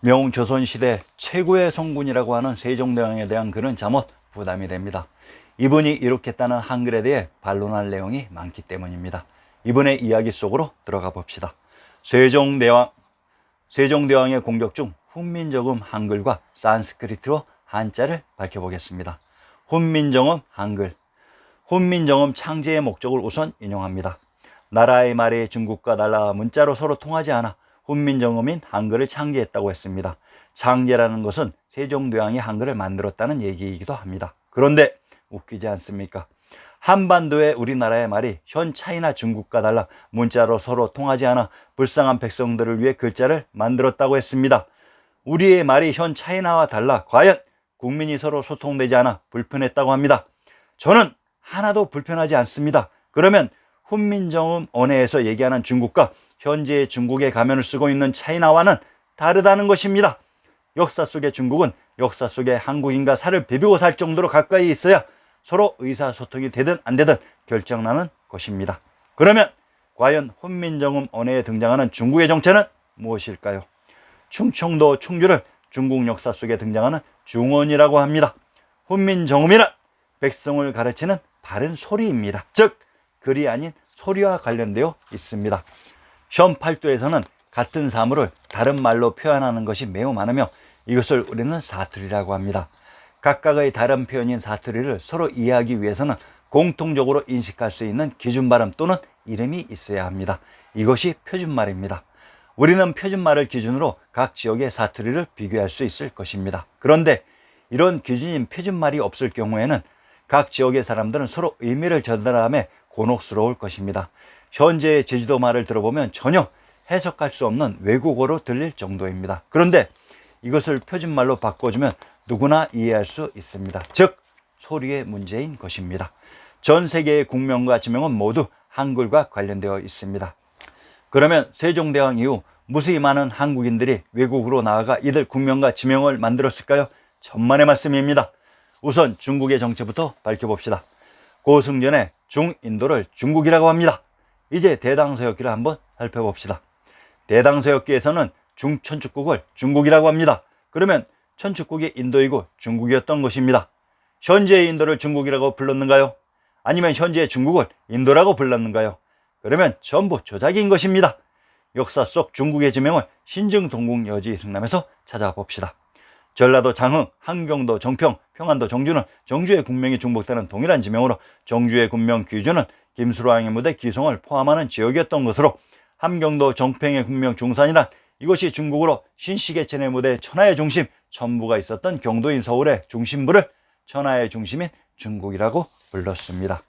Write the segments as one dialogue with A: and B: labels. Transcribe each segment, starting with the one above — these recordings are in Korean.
A: 명조선시대 최고의 성군이라고 하는 세종대왕에 대한 글은 잠옷 부담이 됩니다. 이분이 이룩했다는 한글에 대해 반론할 내용이 많기 때문입니다. 이번의 이야기 속으로 들어가 봅시다. 세종대왕의 공격 중 훈민정음 한글과 산스크리트로 한자를 밝혀보겠습니다. 훈민정음 한글. 훈민정음 창제의 목적을 우선 인용합니다. 나라의 말이 중국과 달라 문자로 서로 통하지 않아 훈민정음인 한글을 창제했다고 했습니다. 창제라는 것은 세종대왕이 한글을 만들었다는 얘기이기도 합니다. 그런데 웃기지 않습니까? 한반도의 우리나라의 말이 현 차이나 중국과 달라 문자로 서로 통하지 않아 불쌍한 백성들을 위해 글자를 만들었다고 했습니다. 우리의 말이 현 차이나와 달라 과연 국민이 서로 소통되지 않아 불편했다고 합니다. 저는 하나도 불편하지 않습니다. 그러면 훈민정음 언어에서 얘기하는 중국과 현재의 중국의 가면을 쓰고 있는 차이나와는 다르다는 것입니다. 역사 속의 중국은 역사 속의 한국인과 살을 비비고 살 정도로 가까이 있어야 서로 의사소통이 되든 안 되든 결정나는 것입니다. 그러면 과연 훈민정음 언어에 등장하는 중국의 정체는 무엇일까요? 충청도 충주를 중국 역사 속에 등장하는 중언이라고 합니다. 훈민정음이란 백성을 가르치는 바른 소리입니다. 즉 글이 아닌 소리와 관련되어 있습니다. 현 팔도에서는 같은 사물을 다른 말로 표현하는 것이 매우 많으며 이것을 우리는 사투리라고 합니다. 각각의 다른 표현인 사투리를 서로 이해하기 위해서는 공통적으로 인식할 수 있는 기준 발음 또는 이름이 있어야 합니다. 이것이 표준말입니다. 우리는 표준말을 기준으로 각 지역의 사투리를 비교할 수 있을 것입니다. 그런데 이런 기준인 표준말이 없을 경우에는 각 지역의 사람들은 서로 의미를 전달함에 곤혹스러울 것입니다. 현재의 제주도 말을 들어보면 전혀 해석할 수 없는 외국어로 들릴 정도입니다. 그런데 이것을 표준말로 바꿔주면 누구나 이해할 수 있습니다. 즉 소리의 문제인 것입니다. 전 세계의 국명과 지명은 모두 한글과 관련되어 있습니다. 그러면 세종대왕 이후 무수히 많은 한국인들이 외국으로 나아가 이들 국명과 지명을 만들었을까요? 천만의 말씀입니다. 우선 중국의 정체부터 밝혀봅시다. 고승전에 중인도를 중국이라고 합니다. 이제 대당서역기를 한번 살펴봅시다. 대당서역기에서는 중천축국을 중국이라고 합니다. 그러면 천축국이 인도이고 중국이었던 것입니다. 현재의 인도를 중국이라고 불렀는가요? 아니면 현재의 중국을 인도라고 불렀는가요? 그러면 전부 조작인 것입니다. 역사 속 중국의 지명을 신증동국 여지승남에서 찾아봅시다. 전라도 장흥, 함경도 정평, 평안도 정주는 정주의 군명이 중복되는 동일한 지명으로 정주의 군명 귀주는 김수로왕의 무대 기송을 포함하는 지역이었던 것으로 함경도 정평의 군명 중산이란 이것이 중국으로 신시계천의 무대 천하의 중심 천부가 있었던 경도인 서울의 중심부를 천하의 중심인 중국이라고 불렀습니다.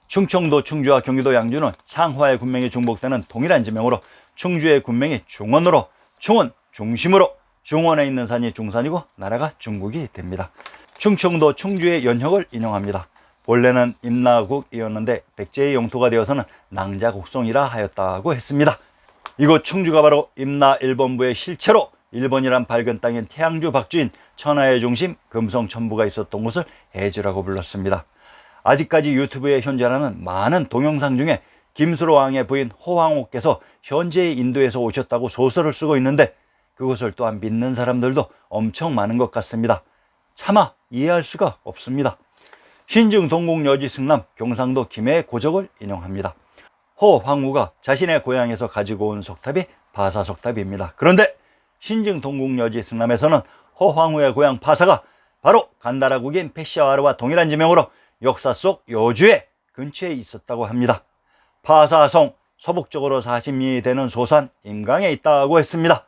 A: 충청도 충주와 경기도 양주는 상화의 군명이 중복되는 동일한 지명으로 충주의 군명이 중원으로 충원 중심으로 중원에 있는 산이 중산이고 나라가 중국이 됩니다. 충청도 충주의 연혁을 인용합니다. 본래는 임나국이었는데 백제의 영토가 되어서는 낭자곡성이라 하였다고 했습니다. 이곳 충주가 바로 임나 1본부의 실체로 일본이란 밝은 땅인 태양주 박주인 천하의 중심 금성 천부가 있었던 곳을 해주라고 불렀습니다. 아직까지 유튜브에 현존하는 많은 동영상 중에 김수로 왕의 부인 호황후께서 현재의 인도에서 오셨다고 소설을 쓰고 있는데 그것을 또한 믿는 사람들도 엄청 많은 것 같습니다. 차마 이해할 수가 없습니다. 신증 동국 여지승남 경상도 김해의 고적을 인용합니다. 호황후가 자신의 고향에서 가지고 온 석탑이 파사석탑입니다. 그런데 신증 동국 여지승남에서는 호황후의 고향 파사가 바로 간다라국인 페시아와르와 동일한 지명으로 역사 속 여주의 근처에 있었다고 합니다. 파사성 서북쪽으로 40리 되는 소산 임강에 있다고 했습니다.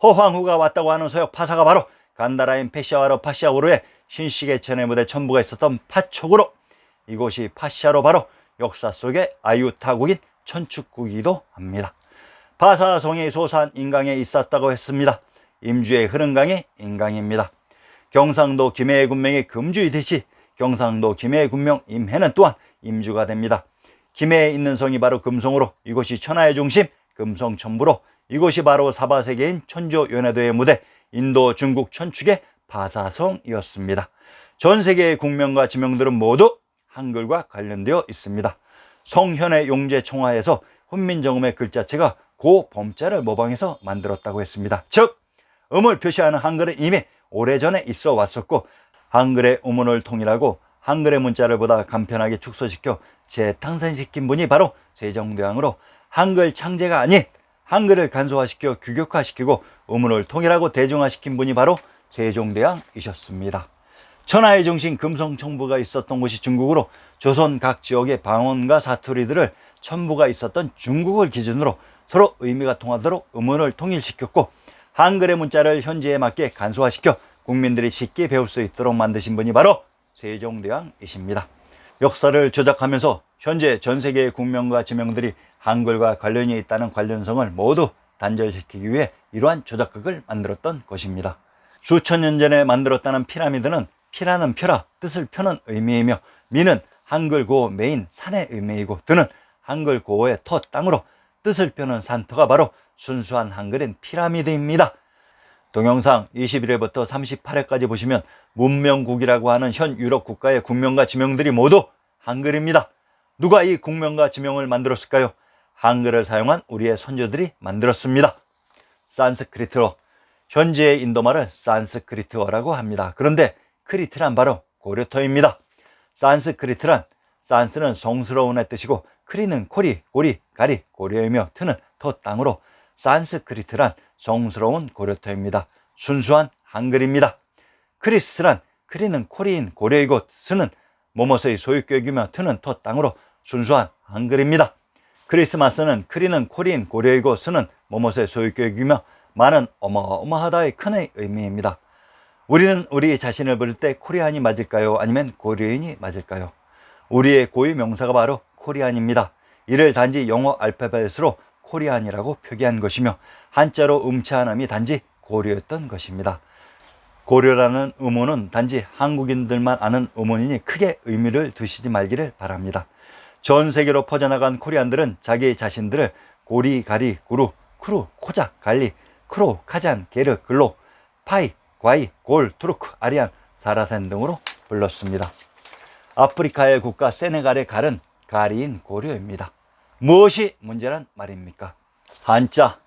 A: 호황후가 왔다고 하는 서역 파사가 바로 간다라인 페시아와르 파시아우르의 신시계천의 무대 천부가 있었던 파촉으로 이곳이 파시아로 바로 역사 속의 아유타국인 천축국이기도 합니다. 파사성이 소산 임강에 있었다고 했습니다. 임주의 흐른 강이 임강입니다. 경상도 김해의 군명이 금주이듯이 경상도 김해의 군명 임해는 또한 임주가 됩니다. 김해에 있는 성이 바로 금성으로 이곳이 천하의 중심 금성천부로 이곳이 바로 사바세계인 천조 연해도의 무대 인도 중국 천축의 파사성이었습니다. 전 세계의 국명과 지명들은 모두 한글과 관련되어 있습니다. 성현의 용제총화에서 훈민정음의 글자체가 고범자를 모방해서 만들었다고 했습니다. 즉 음을 표시하는 한글은 이미 오래전에 있어 왔었고, 한글의 우문을 통일하고 한글의 문자를 보다 간편하게 축소시켜 재탄생시킨 분이 바로 세종대왕으로, 한글 창제가 아닌 한글을 간소화시켜 규격화시키고 우문을 통일하고 대중화시킨 분이 바로 세종대왕이셨습니다. 천하의 중심 금성청부가 있었던 곳이 중국으로 조선 각 지역의 방언과 사투리들을 첨부가 있었던 중국을 기준으로 서로 의미가 통하도록 음운을 통일시켰고, 한글의 문자를 현재에 맞게 간소화시켜 국민들이 쉽게 배울 수 있도록 만드신 분이 바로 세종대왕이십니다. 역사를 조작하면서 현재 전 세계의 국명과 지명들이 한글과 관련이 있다는 관련성을 모두 단절시키기 위해 이러한 조작극을 만들었던 것입니다. 수천 년 전에 만들었다는 피라미드는 피라는 펴라, 뜻을 펴는 의미이며, 미는 한글 고어 메인 산의 의미이고, 드는 한글 고어의 터 땅으로 뜻을 펴는 산터가 바로 순수한 한글인 피라미드입니다. 동영상 21회부터 38회까지 보시면 문명국이라고 하는 현 유럽 국가의 국명과 지명들이 모두 한글입니다. 누가 이 국명과 지명을 만들었을까요? 한글을 사용한 우리의 선조들이 만들었습니다. 산스크리트어, 현재의 인도말을 산스크리트어라고 합니다. 그런데 크리트란 바로 고려터입니다. 산스크리트란, 산스는 성스러운의 뜻이고, 크리는 코리, 고리, 가리, 고려이며 트는 터 땅으로 산스크리트란 성스러운 고려터입니다. 순수한 한글입니다. 크리스란, 크리는 코리인 고려이고, 스는 모모스의 소유격이며 트는 터 땅으로 순수한 한글입니다. 크리스마스는 크리는 코리인 고려이고, 스는 모모스의 소유격이며 마는 어마어마하다의 큰의 의미입니다. 우리는 우리 자신을 부를 때 코리안이 맞을까요? 아니면 고려인이 맞을까요? 우리의 고유 명사가 바로 코리안입니다. 이를 단지 영어 알파벳으로 코리안이라고 표기한 것이며, 한자로 음치한 음이 단지 고려였던 것입니다. 고려라는 음호는 단지 한국인들만 아는 음호이니 크게 의미를 두시지 말기를 바랍니다. 전 세계로 퍼져나간 코리안들은 자기 자신들을 고리, 가리, 구루, 쿠루, 코자, 갈리, 크로, 카잔, 게르, 글로, 파이, 과이, 골, 투르크, 아리안, 사라센 등으로 불렀습니다. 아프리카의 국가 세네갈의 갈은 가리인 고려입니다. 무엇이 문제란 말입니까? 한자.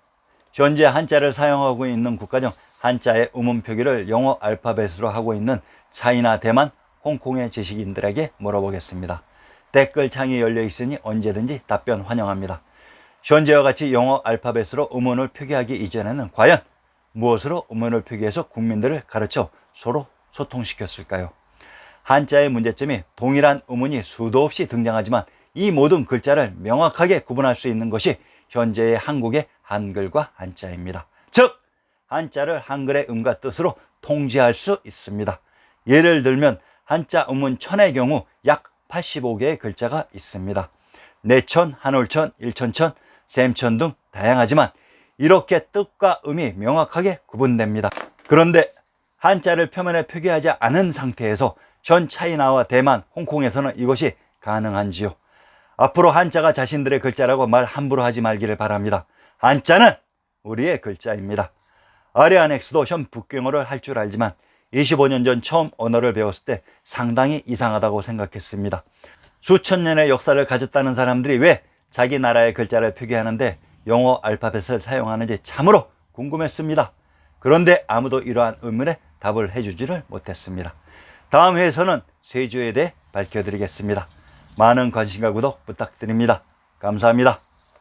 A: 현재 한자를 사용하고 있는 국가 중 한자의 음운 표기를 영어 알파벳으로 하고 있는 차이나, 대만, 홍콩의 지식인들에게 물어보겠습니다. 댓글창이 열려 있으니 언제든지 답변 환영합니다. 현재와 같이 영어 알파벳으로 음운을 표기하기 이전에는 과연 무엇으로 음운을 표기해서 국민들을 가르쳐 서로 소통시켰을까요? 한자의 문제점이 동일한 음운이 수도 없이 등장하지만 이 모든 글자를 명확하게 구분할 수 있는 것이 현재의 한국의 한글과 한자입니다. 즉, 한자를 한글의 음과 뜻으로 통제할 수 있습니다. 예를 들면 한자 음운 천의 경우 약 85개의 글자가 있습니다. 내천, 한올천, 일천천, 샘천 등 다양하지만 이렇게 뜻과 음이 명확하게 구분됩니다. 그런데 한자를 표면에 표기하지 않은 상태에서 현 차이나와 대만, 홍콩에서는 이것이 가능한지요? 앞으로 한자가 자신들의 글자라고 말 함부로 하지 말기를 바랍니다. 한자는 우리의 글자입니다. 아리아넥스도 현 북경어를 할 줄 알지만 25년 전 처음 언어를 배웠을 때 상당히 이상하다고 생각했습니다. 수천 년의 역사를 가졌다는 사람들이 왜 자기 나라의 글자를 표기하는데 영어 알파벳을 사용하는지 참으로 궁금했습니다. 그런데 아무도 이러한 의문에 답을 해주지를 못했습니다. 다음 회에서는 쇠주에 대해 밝혀드리겠습니다. 많은 관심과 구독 부탁드립니다. 감사합니다.